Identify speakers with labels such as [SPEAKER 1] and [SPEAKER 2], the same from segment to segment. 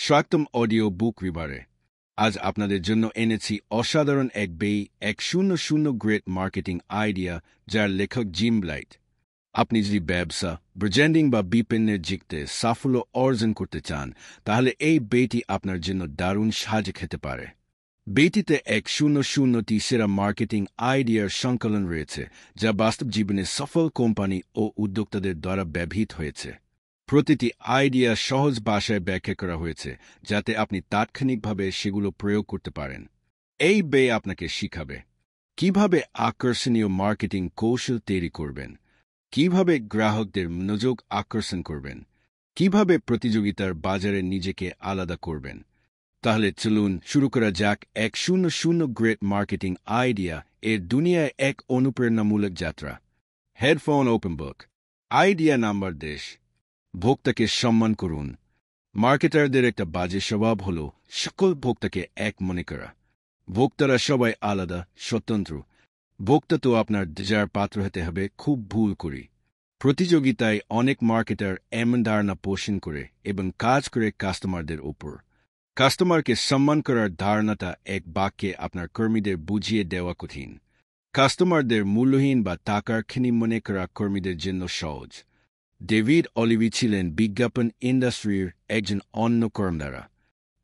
[SPEAKER 1] স্বাগতম audio book রিভারে। আজ আপনাদের জন্য এনেছি অসাধারণ এক বই 100 গ্রেট মার্কেটিং আইডিয়া, যার লেখক জিম ব্লাইট। আপনি যদি ব্যবসা, ব্র্যান্ডিং বা বিপণনের দিকে সাফল্য অর্জন করতে চান, তাহলে এই বইটি আপনার জন্য দারুণ সাহায্য খেতে পারে। বইটিতে 100টি সেরা মার্কেটিং আইডিয়ার সংকলন রয়েছে, যা বাস্তব জীবনে সফল কোম্পানি ও উদ্যোক্তাদের দ্বারা ব্যবহৃত হয়েছে। প্রতিটি আইডিয়া সহজ ভাষায় ব্যাখ্যা করা হয়েছে, যাতে আপনি তাৎক্ষণিকভাবে সেগুলো প্রয়োগ করতে পারেন। এই বই আপনাকে শিখাবে কিভাবে আকর্ষণীয় মার্কেটিং কৌশল তৈরি করবেন, কিভাবে গ্রাহকদের মনোযোগ আকর্ষণ করবেন, কিভাবে প্রতিযোগিতার বাজারে নিজেকে আলাদা করবেন। তাহলে চলুন শুরু করা যাক 100 গ্রেট মার্কেটিং আইডিয়া এর দুনিয়ায় এক অনুপ্রেরণামূলক যাত্রা। Headphone open book. Idea number 10, ভোক্তাকে সম্মান করুন। মার্কেটারদের একটা বাজে স্বভাব হল সকল ভোক্তাকে এক মনে করা। ভোক্তারা সবাই আলাদা, স্বতন্ত্র। ভোক্তা তো আপনার দরজার পাত্র হতে হবে, খুব ভুল করি। প্রতিযোগিতায় অনেক মার্কেটার এমন ধারণা পোষণ করে এবং কাজ করে কাস্টমারদের উপর। কাস্টমারকে সম্মান করার ধারণাটা এক বাক্যে আপনার কর্মীদের বুঝিয়ে দেওয়া কঠিন। কাস্টমারদের মূল্যহীন বা টাকার খনি মনে করা কর্মীদের জন্য সহজ। ডেভিড অলিভি ছিলেন বিজ্ঞাপন ইন্ডাস্ট্রির একজন অন্য কর্মধারা।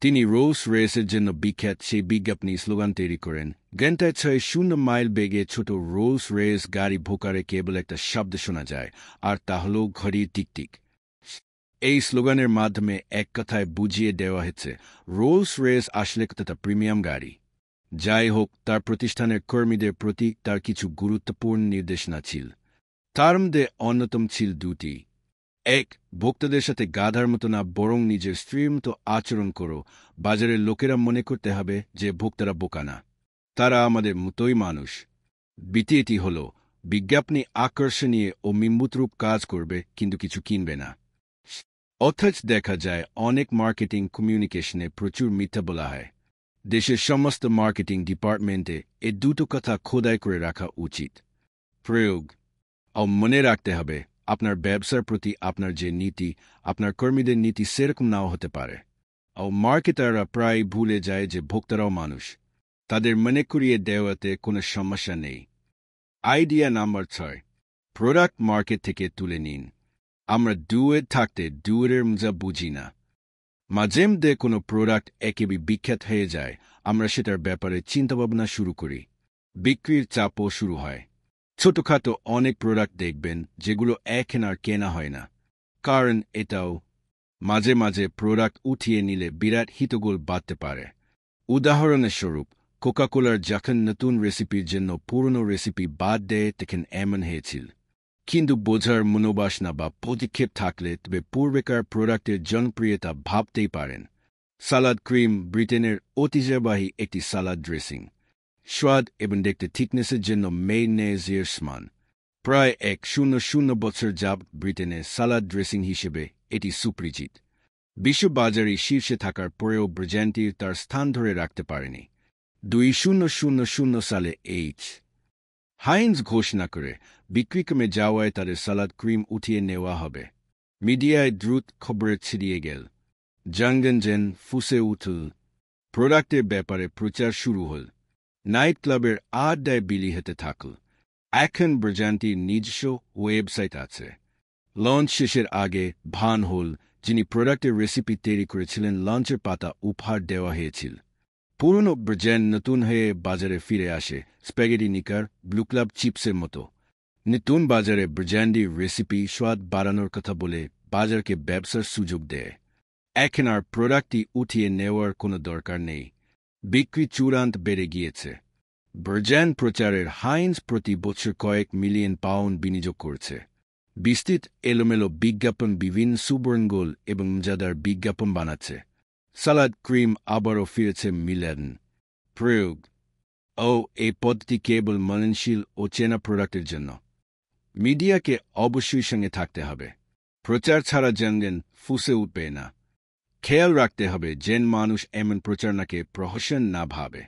[SPEAKER 1] তিনি রোলস রয়েসের জন্য বিখ্যাত সেই বিজ্ঞাপনী স্লোগান তৈরি করেন, ঘন্টায় 600 মাইল বেগে ছোট রোলস রয়েস গাড়ি ভোকারে কেবল একটা শব্দ শোনা যায়, আর তা হল ঘড়ির টিকটিক। এই স্লোগানের মাধ্যমে এক কথায় বুঝিয়ে দেওয়া হয়েছে রোলস রয়েস আসলে একটা প্রিমিয়াম গাড়ি। যাই হোক, তার প্রতিষ্ঠানের কর্মীদের প্রতি তার কিছু গুরুত্বপূর্ণ নির্দেশনা ছিল। তার মধ্যে অন্যতম ছিল দুটি। এক, ভোক্তাদের সাথে গাধার মতো না, বরং নিজের স্ত্রীর মতো আচরণ করো। বাজারের লোকেরা মনে করতে হবে যে ভোক্তারা বোকা না, তারা আমাদের মতোই মানুষ। দ্বিতীয়টি হল, বিজ্ঞাপনী আকর্ষণীয় ও মিম্বুতরূপ কাজ করবে, কিন্তু কিছু কিনবে না। অথচ দেখা যায় অনেক মার্কেটিং কমিউনিকেশনে প্রচুর মিথ্যা বলা হয়। দেশের সমস্ত মার্কেটিং ডিপার্টমেন্টে এ দুটো কথা খোদাই করে রাখা উচিত। প্রয়োগ ও মনে রাখতে হবে, আপনার ব্যবসার প্রতি আপনার যে নীতি, আপনার কর্মীদের নীতি সেরকম নাও হতে পারে। ও মার্কেটাররা প্রায় ভুলে যায় যে ভোক্তারাও মানুষ। তাদের মনে করিয়ে দেওয়াতে কোনো সমস্যা নেই। আইডিয়া নাম্বার 6, প্রোডাক্ট মার্কেট থেকে তুলে নিন। আমরা ডুয়েট থাকতে ডুয়েটের মজা বুঝি না। মাঝে মধ্যে কোনো প্রোডাক্ট একেবারে বিখ্যাত হয়ে যায়, আমরা সেটার ব্যাপারে চিন্তাভাবনা শুরু করি। বিক্রির চাপও শুরু হয়। ছোটখাটো অনেক প্রোডাক্ট দেখবেন যেগুলো এখন আর কেনা হয় না। কারণ এটাও মাঝে মাঝে প্রোডাক্ট উঠিয়ে নিলে বিরাট হিতগোল বাঁধতে পারে। উদাহরণস্বরূপ, কোকাকোলার যখন নতুন রেসিপির জন্য পুরনো রেসিপি বাদ দেয়, তখন এমন হয়েছিল। কিন্তু বোঝার মনোবাসনা বা পদক্ষেপ থাকলে তবে পূর্বেকার প্রোডাক্টের জনপ্রিয়তা ভাবতেই পারেন। সালাদ ক্রিম ব্রিটেনের ঐতিহ্যবাহী একটি সালাদ ড্রেসিং। স্বাদ এবং দেখতে থিকনেসের জন্য মেয়নেজের সমান। প্রায় 100 বছর যাবৎ ব্রিটেনে সালাদ ড্রেসিং হিসেবে এটি সুপরিচিত। বিশ্ববাজারে শীর্ষে থাকার পরেও ব্র্যান্ডটি তার স্থান ধরে রাখতে পারেনি। 2000 সালে হাইন্স ঘোষণা করে বিক্রি কমে যাওয়ায় তাদের সালাদ ক্রিম উঠিয়ে নেওয়া হবে। মিডিয়ায় দ্রুত খবর ছড়িয়ে গেল, জনগণ ফুসে উঠল। প্রোডাক্টের ব্যাপারে প্রচার শুরু হল। নাইট ক্লাবের আড্ডায় বিলি হতে থাকল। এখন ব্র্যান্ডটির নিজস্ব ওয়েবসাইট আছে। লঞ্চ শেষের আগে ভান হল, যিনি প্রোডাক্টের রেসিপি তৈরি করেছিলেন লঞ্চের পাতা উপহার দেওয়া হয়েছিল। পুরনো ব্র্যান্ড নতুন হয়ে বাজারে ফিরে আসে, স্প্যাগেটি নিকার, ব্লু ক্লাব চিপসের মতো। নতুন বাজারে ব্র্যান্ডটির রেসিপি স্বাদ বাড়ানোর কথা বলে বাজারকে ব্যবসার সুযোগ দেয়। এখন আর প্রোডাক্টটি উঠিয়ে নেওয়ার কোনো দরকার নেই। বিক্রি চূড়ান্ত বেড়ে গিয়েছে। ব্র্যান্ড প্রচারের হাইন্স প্রতি বছর কয়েক মিলিয়ন পাউন্ড বিনিয়োগ করছে। বিস্তৃত এলোমেলো বিজ্ঞাপন, বিভিন্ন সুবর্ণগোল এবং মজাদার বিজ্ঞাপন বানাচ্ছে। সালাদ ক্রিম আবারও ফিরেছে মিলেন। প্রয়োগ ও এই পদ্ধতি কেবল মননশীল ও চেনা প্রোডাক্টের জন্য। মিডিয়াকে অবশ্যই সঙ্গে থাকতে হবে। প্রচার ছাড়া জনগণ ফুসে উঠবে না। খেয়াল রাখতে হবে যেন মানুষ এমন প্রচারণাকে প্রহসন না ভাবে।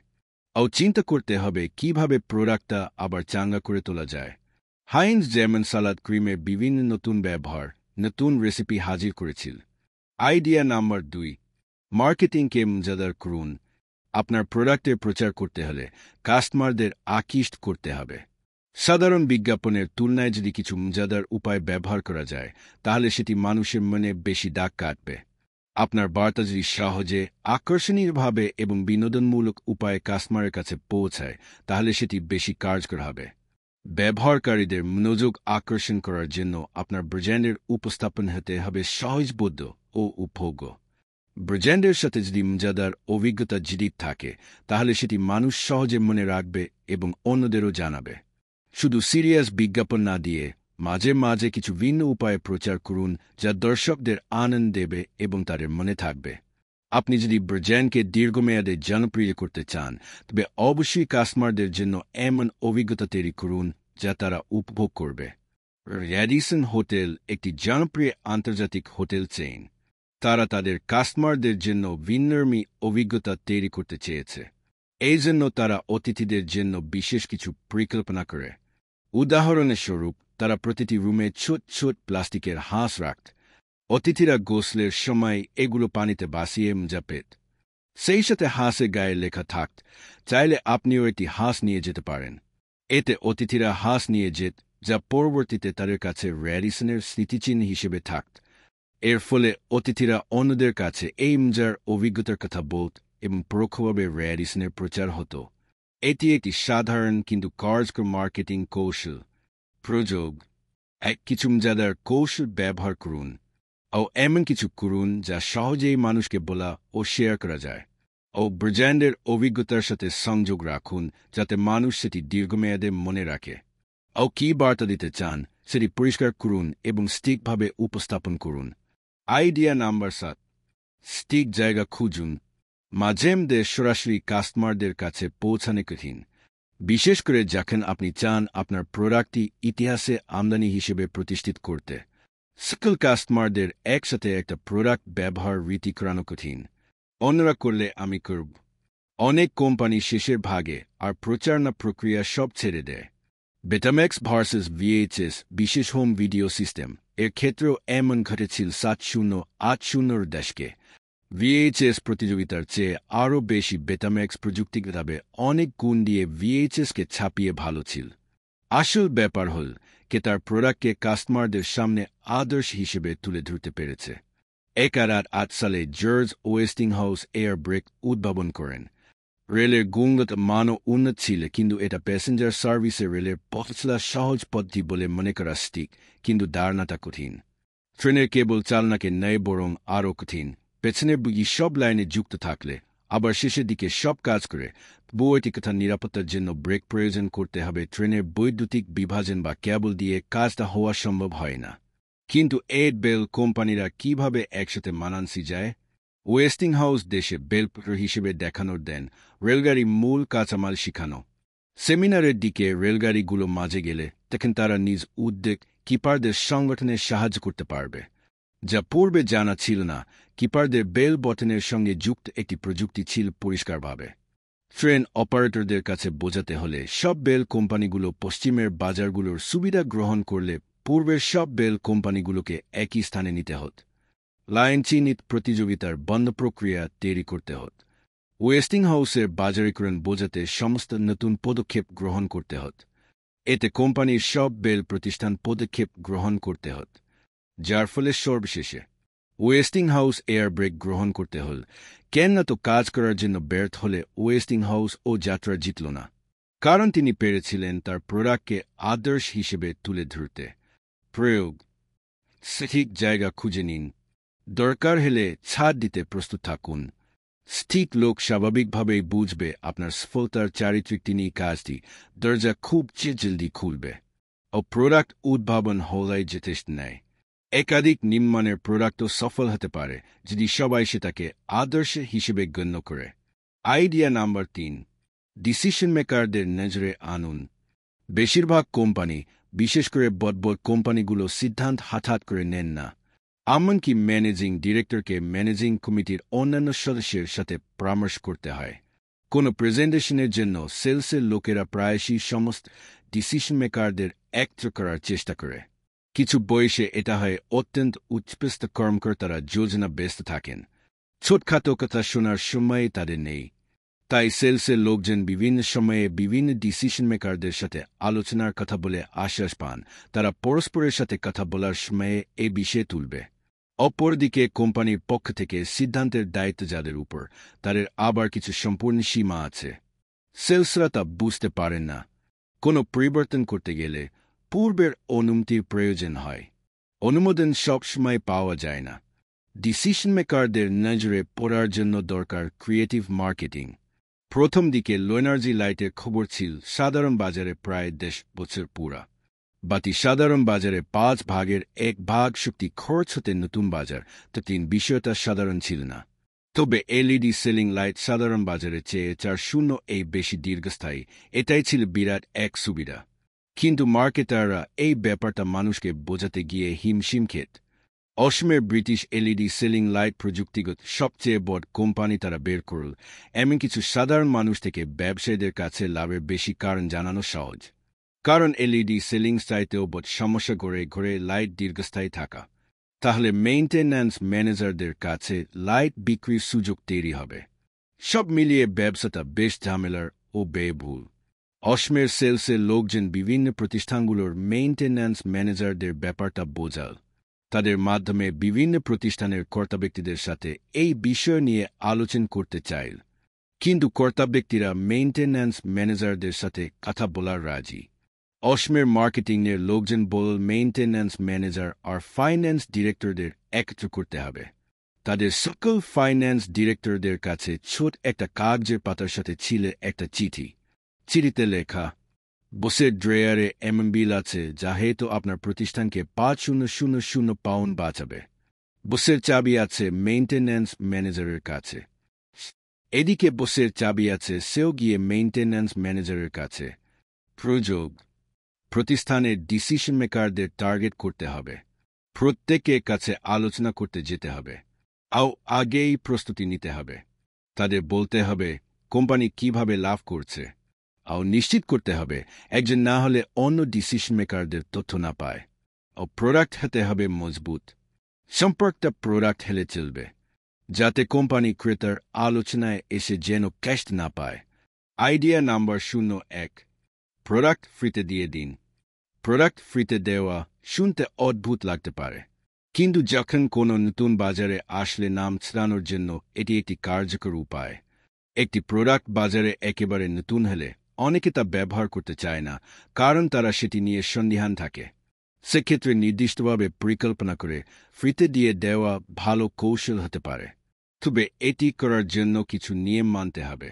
[SPEAKER 1] ও চিন্তা করতে হবে কিভাবে প্রোডাক্টটা আবার চাঙ্গা করে তোলা যায়। হাইন্স যেমন সালাদ ক্রিমের বিভিন্ন নতুন ব্যবহার, নতুন রেসিপি হাজির করেছিল। আইডিয়া নাম্বার 2, মার্কেটিংকে মজাদার করুন। আপনার প্রোডাক্টের প্রচার করতে হলে কাস্টমারদের আকৃষ্ট করতে হবে। সাধারণ বিজ্ঞাপনের তুলনায় যদি কিছু মজাদার উপায় ব্যবহার করা যায়, তাহলে সেটি মানুষের মনে বেশি দাগ কাটবে। আপনার বার্তা যদি সহজে, আকর্ষণীয়ভাবে এবং বিনোদনমূলক উপায়ে কাস্টমারের কাছে পৌঁছায়, তাহলে সেটি বেশি কার্যকর হবে। ব্যবহারকারীদের মনোযোগ আকর্ষণ করার জন্য আপনার ব্র্যান্ডের উপস্থাপন হতে হবে সহজবোধ্য ও উপভোগ্য। ব্র্যান্ডের সাথে যদি মজাদার অভিজ্ঞতা জড়িত থাকে, তাহলে সেটি মানুষ সহজে মনে রাখবে এবং অন্যদেরও জানাবে। শুধু সিরিয়াস বিজ্ঞাপন না দিয়ে মাঝে মাঝে কিছু ভিন্ন উপায়ে প্রচার করুন, যা দর্শকদের আনন্দ দেবে এবং তাদের মনে থাকবে। আপনি যদি ব্র্যান্ডকে দীর্ঘমেয়াদে জনপ্রিয় করতে চান, তবে অবশ্যই কাস্টমারদের জন্য এমন অভিজ্ঞতা তৈরি করুন যা তারা উপভোগ করবে। র্যাডিসন হোটেল একটি জনপ্রিয় আন্তর্জাতিক হোটেল চেইন। তারা তাদের কাস্টমারদের জন্য ভিন্নধর্মী অভিজ্ঞতা তৈরি করতে চেয়েছে। এই জন্য তারা অতিথিদের জন্য বিশেষ কিছু পরিকল্পনা করে। উদাহরণস্বরূপ, তারা প্রতিটি রুমে ছোট ছোট প্লাস্টিকের হাঁস রাখত। অতিথিরা গোসলের সময় এগুলো পানিতে ভাসিয়ে মজা পেত। সেই সাথে হাঁসের গায়ে লেখা থাকত, চাইলে আপনিও একটি হাঁস নিয়ে যেতে পারেন। এতে অতিথিরা হাঁস নিয়ে যেত, যা পরবর্তীতে তাদের কাছে র্যাডিসনের স্মৃতিচিহ্ন হিসেবে থাকত। এর ফলে অতিথিরা অন্যদের কাছে এই মজার অভিজ্ঞতার কথা বলত এবং পরোক্ষভাবে র্যাডিসনের প্রচার হতো। এটি একটি সাধারণ কিন্তু কার্যকর মার্কেটিং কৌশল। প্রযোগ: কিছু মজাদার কৌশল ব্যবহার করুন ও এমন কিছু করুন যা সহজেই মানুষকে বলা ও শেয়ার করা যায়। ও ব্র্যান্ডের অভিজ্ঞতার সাথে সংযোগ রাখুন, যাতে মানুষ সেটি দীর্ঘমেয়াদে মনে রাখে। ও কী বার্তা দিতে চান সেটি পরিষ্কার করুন এবং সঠিকভাবে উপস্থাপন করুন। আইডিয়া নাম্বার 7: সঠিক জায়গা খুঁজুন। মাঝেমধ্যে সরাসরি কাস্টমারদের কাছে পৌঁছানো কঠিন, বিশেষ করে যখন আপনি চান আপনার প্রোডাক্টটি ইতিহাসে আমদানি হিসেবে প্রতিষ্ঠিত করতে। সকল কাস্টমারদের একসাথে একটা প্রোডাক্ট ব্যবহার রীতি করানো কঠিন। অন্যরা করলে আমি করব। অনেক কোম্পানি শেষের ভাগে আর প্রচারণা প্রক্রিয়া সব ছেড়ে দেয়। বেটাম্যাক্স ভার্সেস ভিএইচএস বিশেষ হোম ভিডিও সিস্টেম এর ক্ষেত্রেও এমন ঘটেছিল 70-80-এর দশকে। ভিএইচএস প্রতিযোগিতার চেয়ে আরও বেশি বেটাম্যাক্স প্রযুক্তিগতভাবে অনেক গুণ দিয়ে ভিএইচএসকে ছাপিয়ে ভালো ছিল। আসল ব্যাপার হল কে তার প্রোডাক্টকে কাস্টমারদের সামনে আদর্শ হিসেবে তুলে ধরতে পেরেছে। 1908 সালে জর্জ ওয়েস্টিংহাউস এয়ার ব্রেক উদ্ভাবন করেন। রেলের গুণগত মানও উন্নত ছিল, কিন্তু এটা প্যাসেঞ্জার সার্ভিসে রেলের পথচলা সহজ পদ্ধতি বলে মনে করা ঠিক, কিন্তু ধারণাটা কঠিন। ট্রেনের কেবল চালনাকে নেই বরং আরও কঠিন। পেছনের বগি সব লাইনে যুক্ত থাকলে আবার শেষের দিকে সব কাজ করে, বইটি কথা নিরাপত্তার জন্য ব্রেক প্রয়োজন করতে হবে। ট্রেনের বৈদ্যুতিক বিভাজন বা কেবল দিয়ে কাজটা হওয়া সম্ভব হয় না। কিন্তু এড বেল কোম্পানিরা কিভাবে একসাথে মানানসি যায়? ওয়েস্টিংহাউস দেশে বেলপত্র হিসেবে দেখানোর দেন রেলগাড়ি মূল কাঁচামাল শিখানো। সেমিনারের দিকে রেলগাড়িগুলো মাঝে গেলে তখন তারা নিজ উদ্যোগ কিপারদের সংগঠনে সাহায্য করতে পারবে, যা পূর্বে জানা ছিল না। কিপারদের বেল বটনের সঙ্গে যুক্ত একটি প্রযুক্তি ছিল পরিষ্কারভাবে। ট্রেন অপারেটরদের কাছে বোঝাতে হলে সব বেল কোম্পানিগুলো পশ্চিমের বাজারগুলোর সুবিধা গ্রহণ করলে পূর্বের সব বেল কোম্পানিগুলোকে একই স্থানে নিতে হত। লাইন চিহ্নিত প্রতিযোগিতার বন্ধ প্রক্রিয়া তৈরি করতে হত। ওয়েস্টিংহাউসের বাজারীকরণ বোঝাতে সমস্ত নতুন পদক্ষেপ গ্রহণ করতে হত। এতে কোম্পানির সব বেল প্রতিষ্ঠান পদক্ষেপ গ্রহণ করতে হত, যার ফলে সর্বশেষে ওয়েস্টিংহাউস এয়ার ব্রেক গ্রহণ করতে হল। কেননা তো কাজ করার জন্য ব্যর্থ হলে ওয়েস্টিংহাউস ও যাত্রা জিতল না, কারণ তিনি পেরেছিলেন তার প্রোডাক্টকে আদর্শ হিসেবে তুলে ধরতে। প্রয়োগ: সঠিক জায়গা খুঁজে নিন। দরকার হলে ছাড় দিতে প্রস্তুত থাকুন। সঠিক লোক স্বাভাবিকভাবেই বুঝবে আপনার সফলতার চারিত্রিক তিনি কাজটি দরজা খুব জলদি খুলবে। ও প্রোডাক্ট উদ্ভাবন হলেই যথেষ্ট নেয়। একাধিক নিম্নমানের প্রোডাক্টও সফল হতে পারে যদি সবাই সেটাকে আদর্শ হিসেবে গণ্য করে। আইডিয়া নাম্বার 3: ডিসিশন মেকারদের নজরে আনুন। বেশিরভাগ কোম্পানি, বিশেষ করে বড় বড় কোম্পানিগুলো সিদ্ধান্ত হঠাৎ করে নেন না। এমনকি ম্যানেজিং ডিরেক্টরকে ম্যানেজিং কমিটির অন্যান্য সদস্যের সাথে পরামর্শ করতে হয়। কোনো প্রেজেন্টেশনের জন্য সেলসের লোকেরা প্রায়শই সমস্ত ডিসিশন মেকারদের একত্র করার চেষ্টা করে। কিছু বয়সে এটা হয় অত্যন্ত উৎকৃষ্ট কর্মকর্তারা যোজনা ব্যস্ত থাকেন। ছোটখাটো কথা শোনার সময় তাদের নেই। তাই সেলসের লোকজন বিভিন্ন সময়ে বিভিন্ন ডিসিশন মেকারদের সাথে আলোচনার কথা বলে আশ্বাস পান তারা পরস্পরের সাথে কথা বলার সময়ে এই বিষয়ে তুলবে। অপরদিকে কোম্পানির পক্ষ থেকে সিদ্ধান্তের দায়িত্ব যাদের উপর, তাদের আবার কিছু সম্পূর্ণ সীমা আছে। সেলসরা তা বুঝতে পারেন না। কোনো পরিবর্তন করতে গেলে পূর্বের অনুমতির প্রয়োজন হয়। অনুমোদন সবসময় পাওয়া যায় না। ডিসিশন মেকারদের নজরে পড়ার জন্য দরকার ক্রিয়েটিভ মার্কেটিং। প্রথম দিকে এনার্জি লাইটের খবর ছিল সাধারণ বাজারে প্রায় 10 বছর পুরা। বাতি সাধারণ বাজারে 5 ভাগের 1 ভাগ শক্তি খরচ হতে নতুন বাজার, তো বিষয়টা সাধারণ ছিল না। তবে এলইডি সিলিং লাইট সাধারণ বাজারে চেয়ে 4.0 বেশি দীর্ঘস্থায়ী, এটাই ছিল বিরাট এক সুবিধা। কিন্তু মার্কেটাররা এই ব্যাপারটা মানুষকে বোঝাতে গিয়ে হিমশিম খেত। অসমের ব্রিটিশ এলইডি সিলিং লাইট প্রযুক্তিগত সবচেয়ে বড় কোম্পানি তারা বের করল, এমন কিছু সাধারণ মানুষ থেকে ব্যবসায়ীদের কাছে লাভের বেশি কারণ জানানো সহজ। কারণ এলইডি সিলিং চাইতেও বড় সমস্যা ঘরে ঘরে লাইট দীর্ঘস্থায়ী থাকা। তাহলে মেইনটেন্যান্স ম্যানেজারদের কাছে লাইট বিক্রির সুযোগ তৈরি হবে। সব মিলিয়ে ব্যবসাটা বেশ ঝামেলার ও ব্যয়বহুল। অসমের সেলসের লোকজন বিভিন্ন প্রতিষ্ঠানগুলোর মেইনটেন্যান্স ম্যানেজারদের ব্যাপারটা বোঝাল। তাদের মাধ্যমে বিভিন্ন প্রতিষ্ঠানের কর্তাব্যক্তিদের সাথে এই বিষয় নিয়ে আলোচনা করতে চাইল। কিন্তু কর্তাব্যক্তিরা মেইনটেন্যান্স ম্যানেজারদের সাথে কথা বলার রাজি। অসমের মার্কেটিংয়ের লোকজন বলল মেইনটেন্যান্স ম্যানেজার আর ফাইন্যান্স ডিরেক্টরদের একত্র করতে হবে। তাদের সকল ফাইন্যান্স ডিরেক্টরদের কাছে ছোট একটা কাগজের পাতার সাথে ছিল একটা চিঠি। চিঠিতে লেখা, বসের ড্রেয়ারে এমন বিল আছে যা হয়তো আপনার প্রতিষ্ঠানকে 5,000 পাউন্ড বাঁচাবে। বসের চাবি আছে মেইনটেন্যান্স ম্যানেজারের কাছে। এদিকে বসের চাবি আছে সেও গিয়ে মেইনটেন্যান্স ম্যানেজারের কাছে। প্রযোগ, প্রতিষ্ঠানের ডিসিশন মেকারদের টার্গেট করতে হবে। প্রত্যেকের কাছে আলোচনা করতে যেতে হবে। আগেই প্রস্তুতি নিতে হবে। তাদের বলতে হবে কোম্পানি কিভাবে লাভ করছে। নিশ্চিত করতে হবে একজন না হলে অন্য ডিসিশন মেকারদের তথ্য না পায়। প্রোডাক্ট হতে হবে মজবুত। সম্পর্কটা প্রোডাক্ট হেলে চলবে, যাতে কোম্পানি ক্রেতার আলোচনায় এসে যেন ক্যাস্ট না পায়। আইডিয়া নাম্বার 01, প্রোডাক্ট ফ্রিতে দিয়ে দিন। প্রোডাক্ট ফ্রিতে দেওয়া শুনতে অদ্ভুত লাগতে পারে, কিন্তু যখন কোনো নতুন বাজারে আসলে নাম ছড়ানোর জন্য এটি একটি কার্যকর উপায়। একটি প্রোডাক্ট বাজারে একেবারে নতুন হলে অনেকে তা ব্যবহার করতে চায় না, কারণ তারা সেটি নিয়ে সন্দিহান থাকে। সেক্ষেত্রে নির্দিষ্টভাবে পরিকল্পনা করে ফ্রিতে দিয়ে দেওয়া ভালো কৌশল হতে পারে। তবে এটি করার জন্য কিছু নিয়ম মানতে হবে।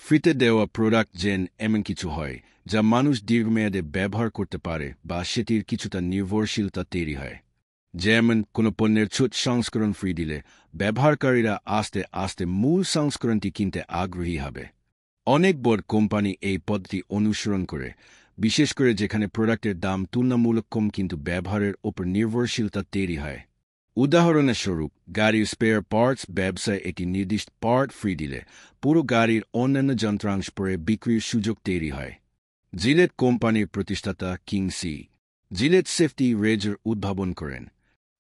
[SPEAKER 1] ফ্রিতে দেওয়া প্রোডাক্ট যেন এমন কিছু হয় যা মানুষ দীর্ঘমেয়াদে ব্যবহার করতে পারে বা সেটির কিছুটা নির্ভরশীলতা তৈরি হয়। যেমন কোনো পণ্যের ছোট সংস্করণ ফ্রি দিলে ব্যবহারকারীরা আস্তে আস্তে মূল সংস্করণটি কিনতে আগ্রহী হবে। অনেক বড় কোম্পানি এই পদ্ধতি অনুসরণ করে, বিশেষ করে যেখানে প্রোডাক্টের দাম তুলনামূলক কম কিন্তু ব্যবহারের ওপর নির্ভরশীলতা তৈরি হয়। উদাহরণস্বরূপ, গাড়ির স্পেয়ার পার্টস ব্যবসায় একটি নির্দিষ্ট পার্ট ফ্রি দিলে পুরো গাড়ির অন্যান্য যন্ত্রাংশ পরে বিক্রির সুযোগ তৈরি হয়। জিলেট কোম্পানির প্রতিষ্ঠাতা কিং সি. জিলেট সেফটি রেজার উদ্ভাবন করেন।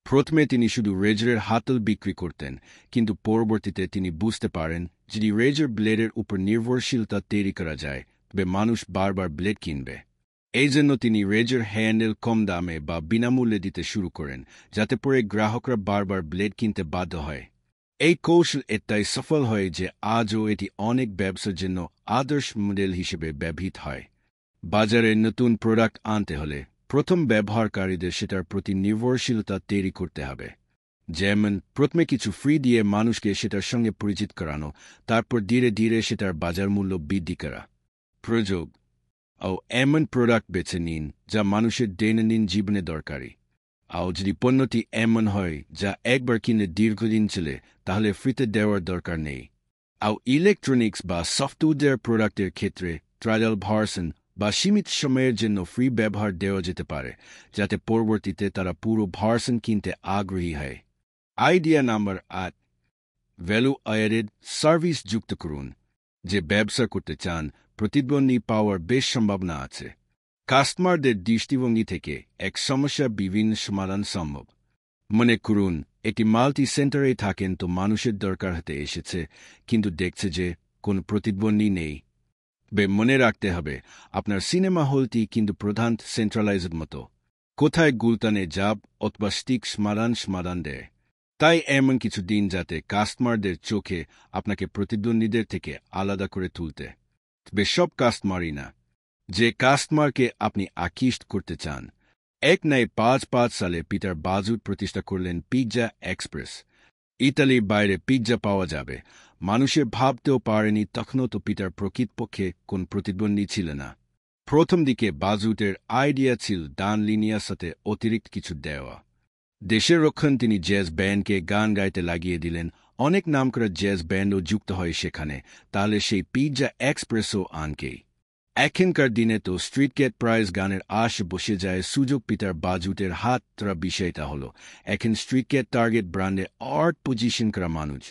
[SPEAKER 1] প্রথমে তিনি শুধু রেজারের হাতল বিক্রি করতেন, কিন্তু পরবর্তীতে তিনি বুঝতে পারেন যদি রেজার ব্লেডের উপর নির্ভরশীলতা তৈরি করা যায় তবে মানুষ বারবার ব্লেড কিনবে। এই জন্য তিনি রেজার হ্যান্ডেল কম দামে বা বিনামূল্যে দিতে শুরু করেন, যাতে পরে গ্রাহকরা বারবার ব্লেড কিনতে বাধ্য হয়। এই কৌশল এতটাই সফল হয় যে আজও এটি অনেক ব্যবসার জন্য আদর্শ মডেল হিসেবে ব্যবহৃত হয়। বাজারে নতুন প্রোডাক্ট আনতে হলে প্রথম ব্যবহারকারীদের সেটার প্রতি নির্ভরশীলতা তৈরি করতে হবে। যেমন প্রথমে কিছু ফ্রি দিয়ে মানুষকে সেটার সঙ্গে পরিচিত করানো, তারপর ধীরে ধীরে সেটার বাজার মূল্য বৃদ্ধি করা। প্রযোগ, এমন প্রোডাক্ট বেছে নিন যা মানুষের দৈনন্দিন জীবনে দরকারি। যদি পণ্যটি এমন হয় যা একবার কিনে দীর্ঘদিন চলে, তাহলে ফ্রিতে দেওয়ার দরকার নেই। ইলেকট্রনিক্স বা সফটওয়্যার প্রোডাক্টের ক্ষেত্রে ট্রায়াল ভার্সন বা সীমিত সময়ের জন্য ফ্রি ব্যবহার দেওয়া যেতে পারে, যাতে পরবর্তীতে তারা পুরো ভার্সন কিনতে আগ্রহী হয়। Idea number 8, value added service যুক্ত করুন। যে ব্যবসা করতে চান, প্রতিদ্বন্দ্বী পাওয়ার বেশ সম্ভাবনা আছে। কাস্টমারদের দৃষ্টিভঙ্গি থেকে এক সমস্যা বিভিন্ন সমাধান সম্ভব। মনে করুন একটি মাল্টি সেন্টারে থাকেন তো মানুষের দরকার হতে এসেছে, কিন্তু দেখছে যে কোনো প্রতিদ্বন্দ্বী নেই। মনে রাখতে হবে, আপনার সিনেমা হলটি কিন্তু প্রধান সেন্ট্রালাইজড মতো, কোথায় গুলতানে যাব অথবা স্টিক সমাধান দেয়। তাই এমন কিছু দিন যাতে কাস্টমারদের চোখে আপনাকে প্রতিদ্বন্দ্বীদের থেকে আলাদা করে তুলতে। সব কাস্টমারই না, যে কাস্টমারকে আপনি আকৃষ্ট করতে চান। 1955 সালে পিটার বাজুট প্রতিষ্ঠা করলেন পিৎজা এক্সপ্রেস। ইতালির বাইরে পিৎজা পাওয়া যাবে মানুষের ভাবতেও পারেনি, তখনও তো পিটার প্রকৃতপক্ষে কোন প্রতিদ্বন্দ্বী ছিল না। প্রথম দিকে বাজুটের আইডিয়া ছিল ডান লিনিয়ার সাথে অতিরিক্ত কিছু দেওয়া। দেশের রক্ষণ তিনি জ্যাজ ব্যান্ডকে গান গাইতে লাগিয়ে দিলেন, অনেক নামকরা জ্যাজ ব্যান্ডও যুক্ত হয় সেখানে, তাহলে সেই পিৎজা এক্সপ্রেসও আনকেই। এখনকার দিনে তো স্ট্রিট ক্যাট প্রাইজ গানের আশ বসে যায় সুযোগ। পিটার বাজুটের হাত ধরা বিষয়টা হলো, এখন স্ট্রিট ক্যাট টার্গেট ব্র্যান্ডে আর্ট পজিশন করা মানুষ।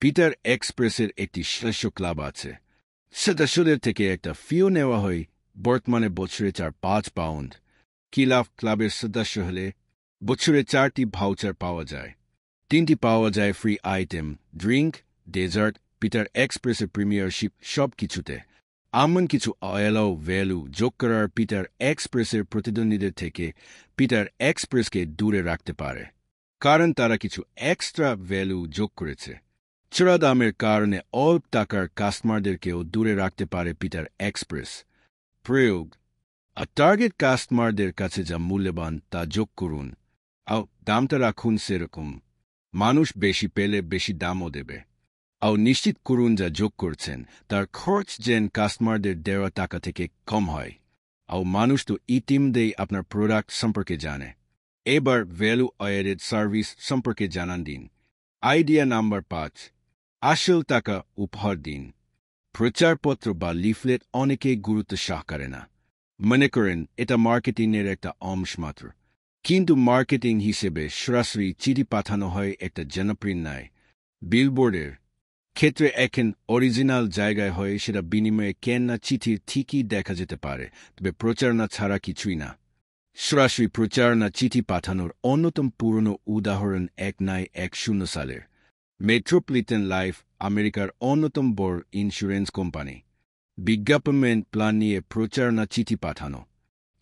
[SPEAKER 1] পিটার এক্সপ্রেসের একটি সদস্য ক্লাব আছে, সদস্যদের থেকে একটা ফিও নেওয়া হয়, বর্তমানে বছরে 4-5 পাউন্ড। ক্লাবের সদস্য হলে বছরে 4টি ভাউচার পাওয়া যায়, 3টি পাওয়া যায় free item, drink, dessert. Peter এক্সপ্রেসের প্রিমিয়ারশিপ সব কিছুতে এমন কিছু ভ্যালু যোগ করার পিটার এক্সপ্রেসের প্রতিদ্বন্দ্বীদের থেকে পিটার এক্সপ্রেসকে দূরে রাখতে পারে, কারণ তারা কিছু এক্সট্রা ভ্যালু যোগ করেছে। চড়া দামের কারণে অল্প টাকার কাস্টমারদেরকেও দূরে রাখতে পারে পিটার এক্সপ্রেস। প্রয়োগ: টার্গেট কাস্টমারদের কাছে যা মূল্যবান তা যোগ করুন, আর দামটা রাখুন সেরকম। মানুষ বেশি পেলে বেশি দামও দেবে। আর নিশ্চিত করুন যা যোগ করছেন তার খরচ যেন কাস্টমারদের দেওয়া টাকা থেকে কম হয়। আর মানুষ তো ইতিমধ্যেই আপনার প্রোডাক্ট সম্পর্কে জানে। এবার ভ্যালু অ্যাডেড সার্ভিস সম্পর্কে জানান দিন। আইডিয়া নাম্বার 5, আসল টাকা উপহার দিন। প্রচারপত্র বা লিফলেট অনেকেই গুরুত্ব সহকারে না, মনে করেন এটা মার্কেটিংয়ের একটা অংশ মাত্র। কিন্তু মার্কেটিং হিসেবে সরাসরি চিঠি পাঠানো হয় একটা জনপ্রিয় নয়। বিলবোর্ডের ক্ষেত্রে এখন অরিজিনাল জায়গায় হয়, সেটা বিনিময়ে কেনা চিঠির ঠিকই দেখা যেতে পারে, তবে প্রচারণা ছাড়া কিছুই না। সরাসরি প্রচারণা চিঠি পাঠানোর অন্যতম পুরনো উদাহরণ 1910 সালের মেট্রোপলিটন লাইফ, আমেরিকার অন্যতম বড় ইন্স্যুরেন্স কোম্পানি। বিজ্ঞাপন প্ল্যান নিয়ে প্রচারণা চিঠি পাঠানো।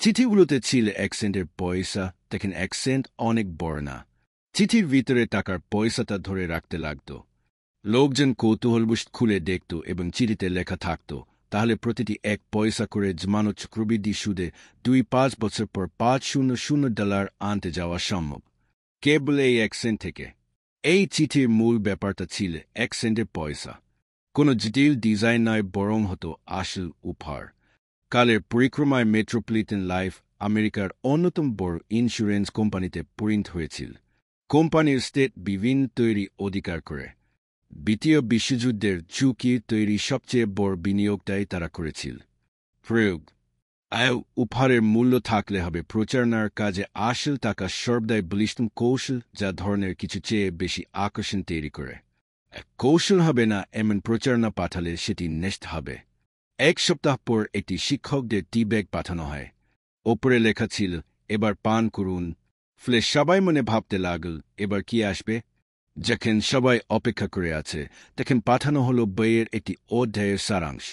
[SPEAKER 1] চিঠিগুলোতে ছিল 1 সেন্টের পয়সা, দেখেন 1 সেন্ট অনেক বড় না। চিঠির ভিতরে টাকার পয়সাটা ধরে রাখতে লাগত। লোকজন কৌতূহলবশ খুলে দেখত এবং চিঠিতে লেখা থাকত, তাহলে প্রতিটি 1 পয়সা করে জমানো চক্রবৃদ্ধি সুদে 2-5 বছর পর $500 আনতে যাওয়া সম্ভব, কেবল এই 1 সেন্ট থেকে। এই চিঠির মূল ব্যাপারটা ছিল 1 সেন্টের পয়সা। কোনো জটিল ডিজাইন নয়, বরং হতো আসল উপহার। কালের পরিক্রমায় মেট্রোপলিটন লাইফ আমেরিকার অন্যতম বড় ইন্স্যুরেন্স কোম্পানিতে পরিণত হয়েছিল। কোম্পানির স্টেট বিভিন্ন তৈরি অধিকার করে। দ্বিতীয় বিশ্বযুদ্ধের ঝুঁকি তৈরি সবচেয়ে বড় বিনিয়োগটাই তারা করেছিল। প্রয়োগ: উপহারের মূল্য থাকলে হবে প্রচারণার কাজে আসল টাকা সর্বদাই বলিষ্ঠম কৌশল, যা ধরনের কিছু চেয়ে বেশি আকর্ষণ তৈরি করে। কৌশল হবে না এমন প্রচারণা পাঠালে সেটি নেষ্ট হবে। 1 সপ্তাহ পর একটি শিক্ষকদের টি ব্যাগ পাঠানো হয়, ওপরে লেখা ছিল এবার পান করুন। ফলে সবাই মনে ভাবতে লাগল এবার কি আসবে। যখন সবাই অপেক্ষা করে আছে তখন পাঠানো হলো বইয়ের একটি অধ্যায়ের সারাংশ।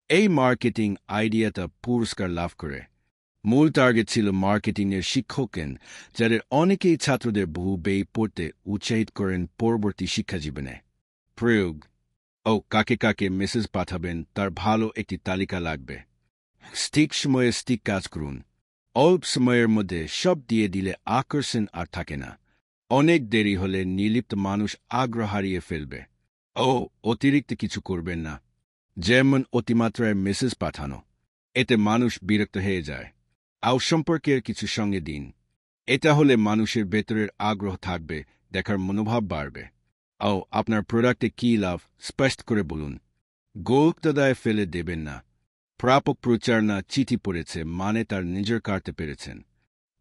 [SPEAKER 1] এই মার্কেটিং আইডিয়াটা পুরস্কার লাভ করে। মূল টার্গেট ছিল মার্কেটিংয়ের শিক্ষকেন, যাদের অনেকেই ছাত্রদের বহু বই পড়তে উৎসাহিত করেন পরবর্তী শিক্ষাজীবনে। প্রয়োগ: কাকে কাকে মেসেজ পাঠাবেন তার ভালো একটি তালিকা লাগবে। ঠিক সময়ে ঠিক কাজ করুন। অল্প সময়ের মধ্যে সব দিয়ে দিলে আকর্ষণ আর থাকে না। অনেক দেরি হলে নির্লিপ্ত মানুষ আগ্রহ হারিয়ে ফেলবে। অতিরিক্ত কিছু করবেন না, যেমন অতিমাত্রায় মেসেজ পাঠানো, এতে মানুষ বিরক্ত হয়ে যায়। সম্পর্কের কিছু সঙ্গে দিন, এটা হলে মানুষের ভেতরের আগ্রহ থাকবে, দেখার মনোভাব বাড়বে। আপনার প্রোডাক্টে কী লাভ স্পষ্ট করে বলুন। গোলকদায় ফেলে দেবেন না। প্রাপক প্রচারণা চিঠি পড়েছে মানে তার নিজের কাটতে পেরেছেন।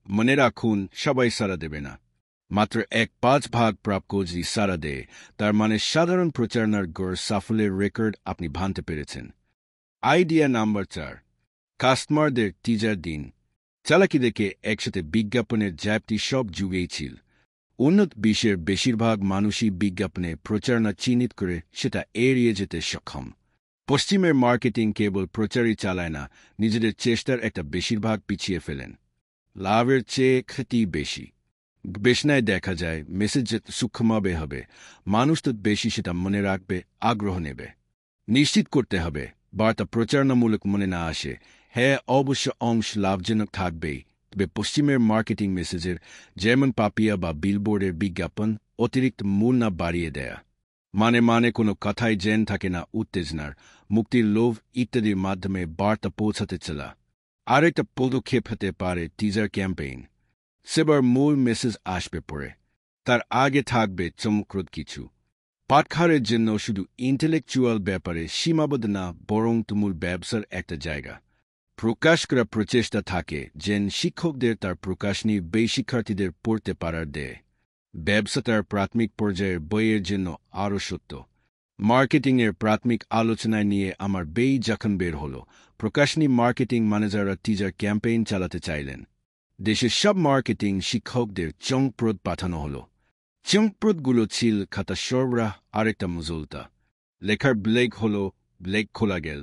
[SPEAKER 1] মনে রাখুন, সবাই সাড়া দেবে না, মাত্র 1/5 ভাগ প্রাপক যদি সাড়া দেয়, তার মানে সাধারণ প্রচারণার গড় সাফল্যের রেকর্ড আপনি ভাঙতে পেরেছেন। আইডিয়া নাম্বার 4, কাস্টমারদের টিজার দিন। চালাকি দেখে একসাথে বিজ্ঞাপনের জ্যাপটি সব যুগেই ছিল। উন্নত বিশ্বের বেশিরভাগ মানুষই বিজ্ঞাপনে প্রচারণা চিহ্নিত করে সেটা এড়িয়ে যেতে সক্ষম। পশ্চিমের মার্কেটিং কেবল প্রচারই চালায় না, নিজেদের চেষ্টার একটা বেশিরভাগ পিছিয়ে ফেলেন। লাভের চেয়ে ক্ষতি বেশি। গবেষণায় দেখা যায় মেসেজ যে সূক্ষ্মভাবে হবে, মানুষ তো বেশি সেটা মনে রাখবে, আগ্রহ নেবে। নিশ্চিত করতে হবে বার্তা প্রচারণামূলক মনে না আসে। হ্যাঁ, অবশ্য অংশ লাভজনক থাকবেই, তবে পশ্চিমের মার্কেটিং মেসেজের যেমন পাপিয়া বা বিলবোর্ডের বিজ্ঞাপন অতিরিক্ত মূল না বাড়িয়ে দেয়া, মানে কোনো কথাই জেন থাকে না, উত্তেজনার, মুক্তির লোভ ইত্যাদির মাধ্যমে বার্তা পৌঁছাতে চলা। আরেকটা পদক্ষেপ হতে পারে টিজার ক্যাম্পেইন। সেবার মূল মেসেজ আসবে পরে, তার আগে থাকবে চমকপ্রদ কিছু। পাঠখারের জন্য শুধু ইন্টেলেকচুয়াল ব্যাপারে সীমাবদ্ধ না, বরং তুমুল ব্যবসার একটা জায়গা। প্রকাশ করা প্রচেষ্টা থাকে যেন শিক্ষকদের তার প্রকাশ নিয়ে শিক্ষার্থীদের পড়তে পারার দেয়। ব্যবসা তার প্রাথমিক পর্যায়ের বইয়ের জন্য আরও সত্য। মার্কেটিংয়ের প্রাথমিক আলোচনায় নিয়ে আমার যখন বের হলো, প্রকাশনী মার্কেটিং ম্যানেজাররা টিজার ক্যাম্পেইন চালাতে চাইলেন। দেশের সব মার্কেটিং শিক্ষকদের চমকপ্রদ পাঠানো হলো। চমকপ্রদগুলো ছিল খাতা সরবরাহ আরেকটা মজুলতা। লেখার ব্লেক খোলা গেল।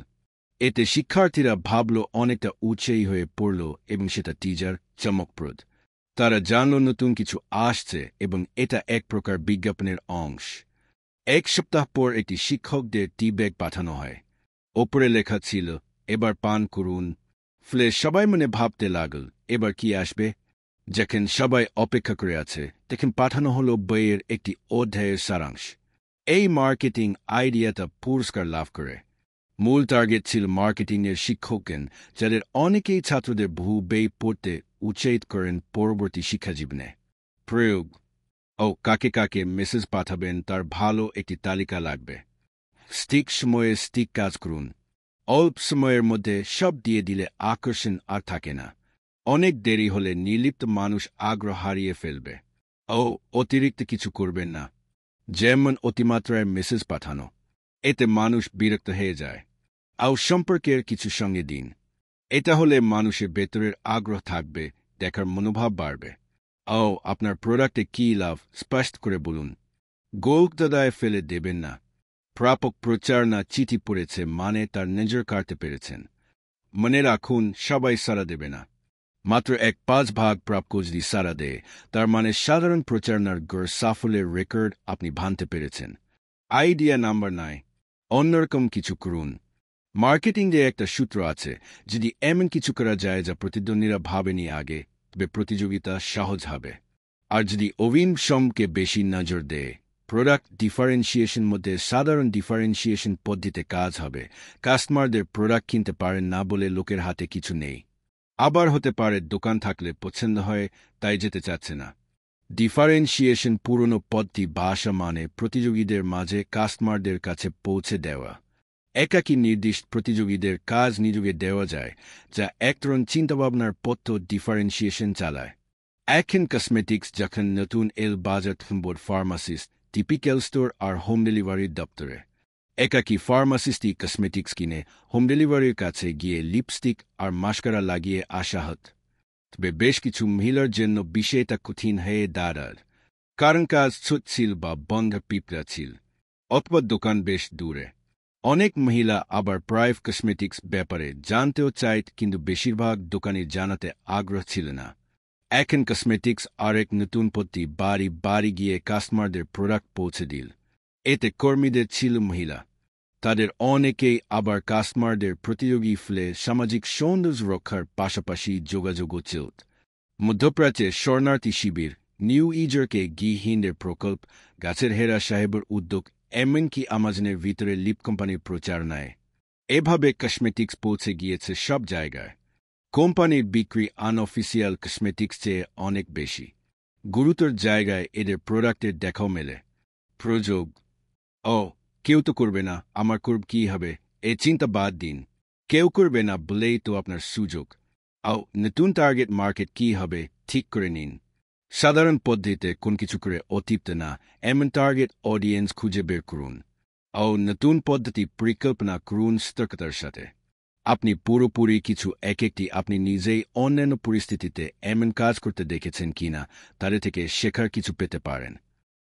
[SPEAKER 1] এতে শিক্ষার্থীরা ভাবল অনেকটা উৎসাহী হয়ে পড়ল এবং সেটা টিজার চমকপ্রদ। তারা জানল নতুন কিছু আসছে এবং এটা এক প্রকার বিজ্ঞাপনের অংশ। এক সপ্তাহ পর একটি শিক্ষকদের টি ব্যাগ পাঠানো হয়। ওপরে লেখা ছিল, এবার পান করুন। ফলে সবাই মনে ভাবতে লাগল, এবার কি আসবে? যখন সবাই অপেক্ষা করে আছে, তখন পাঠানো হলো বইয়ের একটি অধ্যায়ের সারাংশ। এই মার্কেটিং আইডিয়াটা পুরস্কার লাভ করে। মূল টার্গেট ছিল মার্কেটিংয়ের শিক্ষকগণ, যাদের অনেকেই ছাত্রদের বহু বই পড়তে উৎসাহিত করেন পরবর্তী শিক্ষাজীবনে। প্রয়োগ: কাকে কাকে মেসেজ পাঠাবেন তার ভালো একটি তালিকা লাগবে। স্টিক সময়ে স্টিক কাজ করুন। অল্প সময়ের মধ্যে সব দিয়ে দিলে আকর্ষণ আর থাকে না। অনেক দেরি হলে নির্লিপ্ত মানুষ আগ্রহ হারিয়ে ফেলবে। অতিরিক্ত কিছু করবেন না, যেমন অতিমাত্রায় মেসেজ পাঠানো, এতে মানুষ বিরক্ত হয়ে যায়। সম্পর্কের কিছু সঙ্গে দিন। এটা হলে মানুষের ভেতরের আগ্রহ থাকবে, দেখার মনোভাব বাড়বে। আপনার প্রোডাক্টে কী লাভ স্পষ্ট করে বলুন। গোলকদাদায় ফেলে দেবেন না। প্রাপক প্রচারণা চিঠি পড়েছে মানে তার নজর কাটতে পেরেছেন। মনে রাখুন, সবাই সাড়া দেবে না। মাত্র 1/5 প্রাপক যদি সাড়া দেয়, তার মানে সাধারণ প্রচারণার গড় সাফল্যের রেকর্ড আপনি ভাঙতে পেরেছেন। আইডিয়া নাম্বার 9, অন্যরকম কিছু করুন। মার্কেটিংয়ে একটা সূত্র আছে, যদি এমন কিছু করা যায় যা প্রতিদ্বন্দ্বীরা ভাবেনি আগে, তবে প্রতিযোগিতা সহজ হবে। আর যদি অভিনসমকে বেশি নজর দেয়, প্রোডাক্ট ডিফারেন্সিয়েশন মধ্যে সাধারণ ডিফারেন্সিয়েশন পদ্ধতিতে কাজ হবে। কাস্টমারদের প্রোডাক্ট কিনতে পারেন না বলে লোকের হাতে কিছু নেই। আবার হতে পারে দোকান থাকলে পছন্দ হয় তাই যেতে চাচ্ছে না। ডিফারেন্সিয়েশন পুরনো পদ্ধতি ভাষা মানে প্রতিযোগীদের মাঝে কাস্টমারদের কাছে পৌঁছে দেওয়া। একাকী নির্দিষ্ট প্রতিযোগীদের কাজ নিজকে দেওয়া যায়, যা এক ধরনের চিন্তাভাবনার পথ ডিফারেন্সিয়েশন চালায়। এখন কসমেটিক্স যখন নতুন বাজার বোর্ড ফার্মাসিস্ট, টিপিক্যাল স্টোর আর হোম ডেলিভারির দপ্তরে। একাকী ফার্মাসিস্টই কসমেটিক্স কিনে হোম ডেলিভারির কাছে গিয়ে লিপস্টিক আর মাস্কারা লাগিয়ে আসা হত। তবে বেশ কিছু মহিলার জন্য বিষয়টা কঠিন হয়ে দাঁড়ায়, কারণ কাজ ছুট ছিল বা বন্ধ পিঁপড়া ছিল, অথবা দোকান বেশ দূরে। অনেক মহিলা আবার প্রাইভ কসমেটিক্স ব্যাপারে জানতেও চাইত, কিন্তু বেশিরভাগ দোকানি জানাতে আগ্রহ ছিল না। এখন কসমেটিক্স আরেক নতুন পদ্ধতি বাড়ি বাড়ি গিয়ে কাস্টমারদের প্রোডাক্ট পৌঁছে দিল। এতে কর্মীদের ছিল মহিলা, তাদের অনেকেই আবার কাস্টমারদের প্রতিযোগী ফলে সামাজিক সৌন্দর্য রক্ষার পাশাপাশি যোগাযোগও ছিল। মধ্যপ্রাচ্যে শরণার্থী শিবির, নিউ ইজরকে গৃহহীনদের প্রকল্প, গাছের হেরা সাহেবের উদ্যোগ, এমনকি আমাজনের ভিতরে লিপ কোম্পানির প্রচারণায়। এভাবে কসমেটিক্স পৌঁছে গিয়েছে সব জায়গায়। কোম্পানির বিক্রি আনঅফিসিয়াল কসমেটিক্স চেয়ে অনেক বেশি। গুরুতর জায়গায় এদের প্রোডাক্টের দেখাও মেলে। প্রযোগ: কেউ তো করবে না, আমার করব কী হবে, এ চিন্তা বাদ দিন। কেউ করবে না বলেই তো আপনার সুযোগ। নতুন টার্গেট মার্কেট কী হবে ঠিক করে নিন। সাধারণ পদ্ধতিতে কোন কিছু করে অতৃপ্ত না, এমন টার্গেট অডিয়েন্স খুঁজে বের করুন। নতুন পদ্ধতি পরিকল্পনা করুন সতর্কতার সাথে। আপনি পুরোপুরি কিছু একটি আপনি নিজেই অন্যান্য পরিস্থিতিতে এমন কাজ করতে দেখেছেন কিনা তাদের থেকে শেখার কিছু পেতে পারেন।